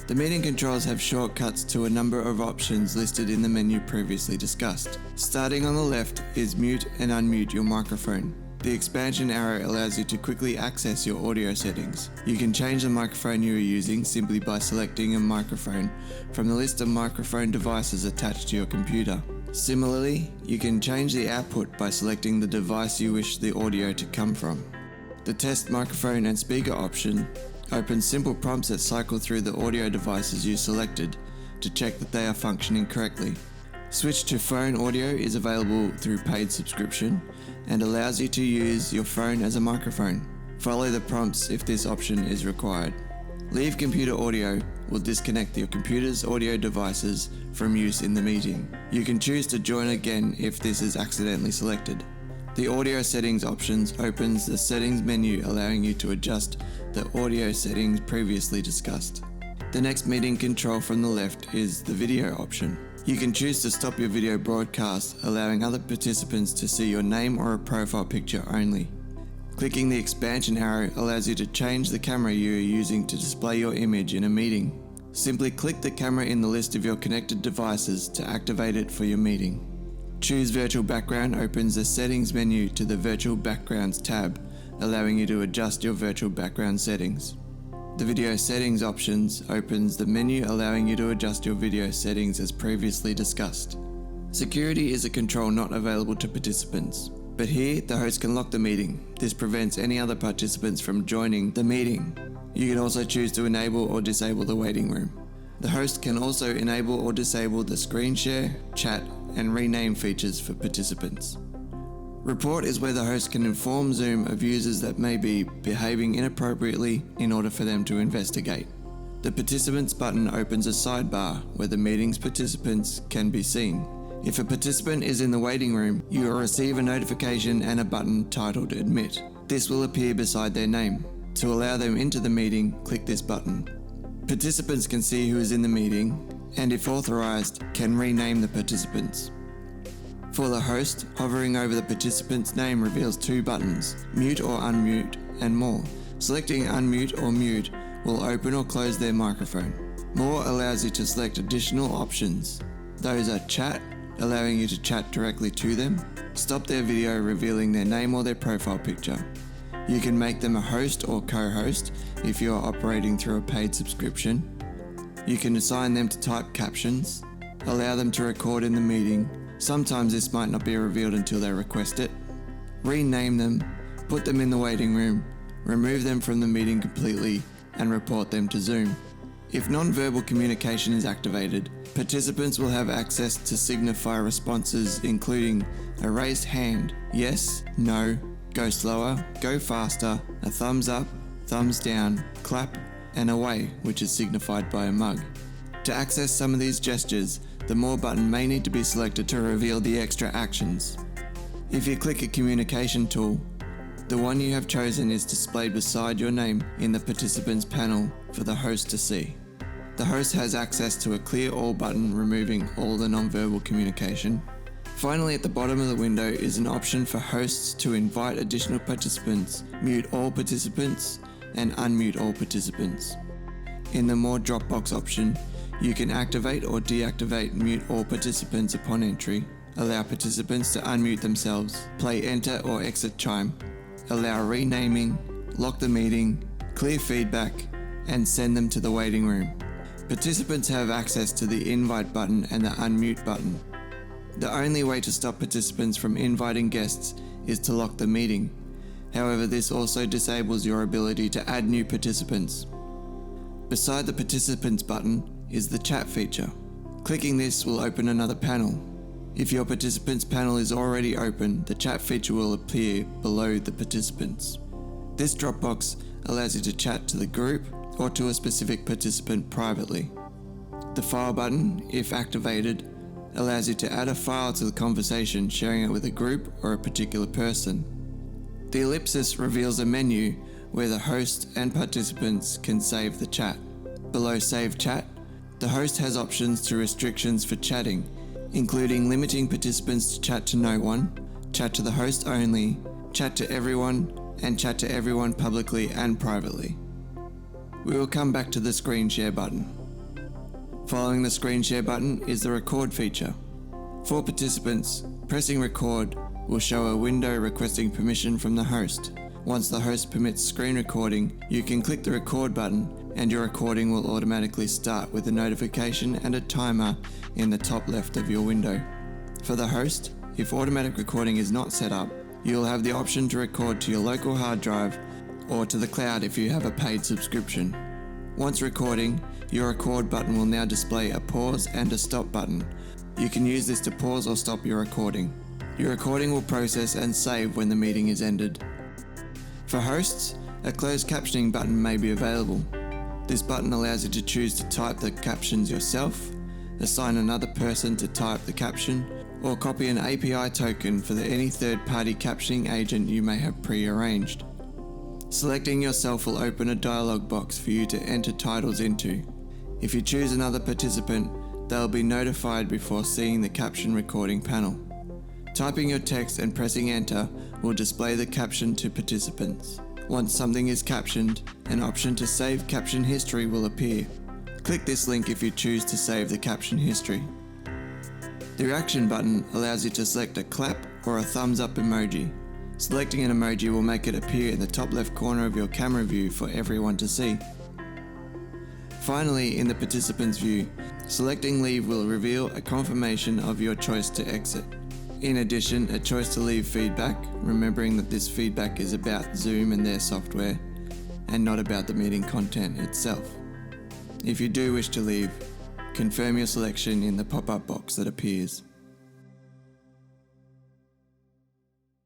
The meeting controls have shortcuts to a number of options listed in the menu previously discussed. Starting on the left is mute and unmute your microphone. The expansion arrow allows you to quickly access your audio settings. You can change the microphone you are using simply by selecting a microphone from the list of microphone devices attached to your computer. Similarly, you can change the output by selecting the device you wish the audio to come from. The test microphone and speaker option opens simple prompts that cycle through the audio devices you selected to check that they are functioning correctly. Switch to phone audio is available through paid subscription and allows you to use your phone as a microphone. Follow the prompts if this option is required. Leave computer audio will disconnect your computer's audio devices from use in the meeting. You can choose to join again if this is accidentally selected. The audio settings options opens the settings menu, allowing you to adjust the audio settings previously discussed. The next meeting control from the left is the video option. You can choose to stop your video broadcast, allowing other participants to see your name or a profile picture only. Clicking the expansion arrow allows you to change the camera you are using to display your image in a meeting. Simply click the camera in the list of your connected devices to activate it for your meeting. Choose Virtual Background opens the settings menu to the Virtual Backgrounds tab, allowing you to adjust your virtual background settings. The video settings options opens the menu, allowing you to adjust your video settings as previously discussed. Security is a control not available to participants, but here the host can lock the meeting. This prevents any other participants from joining the meeting. You can also choose to enable or disable the waiting room. The host can also enable or disable the screen share, chat, and rename features for participants. Report is where the host can inform Zoom of users that may be behaving inappropriately in order for them to investigate. The Participants button opens a sidebar where the meeting's participants can be seen. If a participant is in the waiting room, you will receive a notification and a button titled Admit. This will appear beside their name. To allow them into the meeting, click this button. Participants can see who is in the meeting and, if authorized, can rename the participants. For the host, hovering over the participant's name reveals two buttons, mute or unmute, and more. Selecting unmute or mute will open or close their microphone. More allows you to select additional options. Those are chat, allowing you to chat directly to them, stop their video revealing their name or their profile picture. You can make them a host or co-host if you are operating through a paid subscription. You can assign them to type captions, allow them to record in the meeting. Sometimes this might not be revealed until they request it. Rename them, put them in the waiting room, remove them from the meeting completely, and report them to Zoom. If non-verbal communication is activated, participants will have access to signify responses including a raised hand, yes, no, go slower, go faster, a thumbs up, thumbs down, clap, and away, which is signified by a mug. To access some of these gestures, the More button may need to be selected to reveal the extra actions. If you click a communication tool, the one you have chosen is displayed beside your name in the participants panel for the host to see. The host has access to a Clear All button, removing all the non-verbal communication. Finally, at the bottom of the window is an option for hosts to invite additional participants, mute all participants, and unmute all participants. In the More Dropbox option, you can activate or deactivate mute all participants upon entry, allow participants to unmute themselves, play enter or exit chime, allow renaming, lock the meeting, clear feedback, and send them to the waiting room. Participants have access to the invite button and the unmute button. The only way to stop participants from inviting guests is to lock the meeting. However, this also disables your ability to add new participants. Beside the Participants button is the Chat feature. Clicking this will open another panel. If your Participants panel is already open, the Chat feature will appear below the participants. This Dropbox allows you to chat to the group or to a specific participant privately. The File button, if activated, allows you to add a file to the conversation, sharing it with a group or a particular person. The ellipsis reveals a menu where the host and participants can save the chat. Below Save Chat, the host has options to restrictions for chatting, including limiting participants to chat to no one, chat to the host only, chat to everyone, and chat to everyone publicly and privately. We will come back to the screen share button. Following the screen share button is the record feature. For participants, pressing record will show a window requesting permission from the host. Once the host permits screen recording, you can click the record button and your recording will automatically start with a notification and a timer in the top left of your window. For the host, if automatic recording is not set up, you'll have the option to record to your local hard drive or to the cloud if you have a paid subscription. Once recording, your record button will now display a pause and a stop button. You can use this to pause or stop your recording. Your recording will process and save when the meeting is ended. For hosts, a closed captioning button may be available. This button allows you to choose to type the captions yourself, assign another person to type the caption, or copy an API token for any third-party captioning agent you may have pre-arranged. Selecting yourself will open a dialog box for you to enter titles into. If you choose another participant, they'll be notified before seeing the caption recording panel. Typing your text and pressing enter will display the caption to participants. Once something is captioned, an option to save caption history will appear. Click this link if you choose to save the caption history. The reaction button allows you to select a clap or a thumbs up emoji. Selecting an emoji will make it appear in the top left corner of your camera view for everyone to see. Finally, in the participants view, selecting leave will reveal a confirmation of your choice to exit. In addition, a choice to leave feedback, remembering that this feedback is about Zoom and their software, and not about the meeting content itself. If you do wish to leave, confirm your selection in the pop-up box that appears.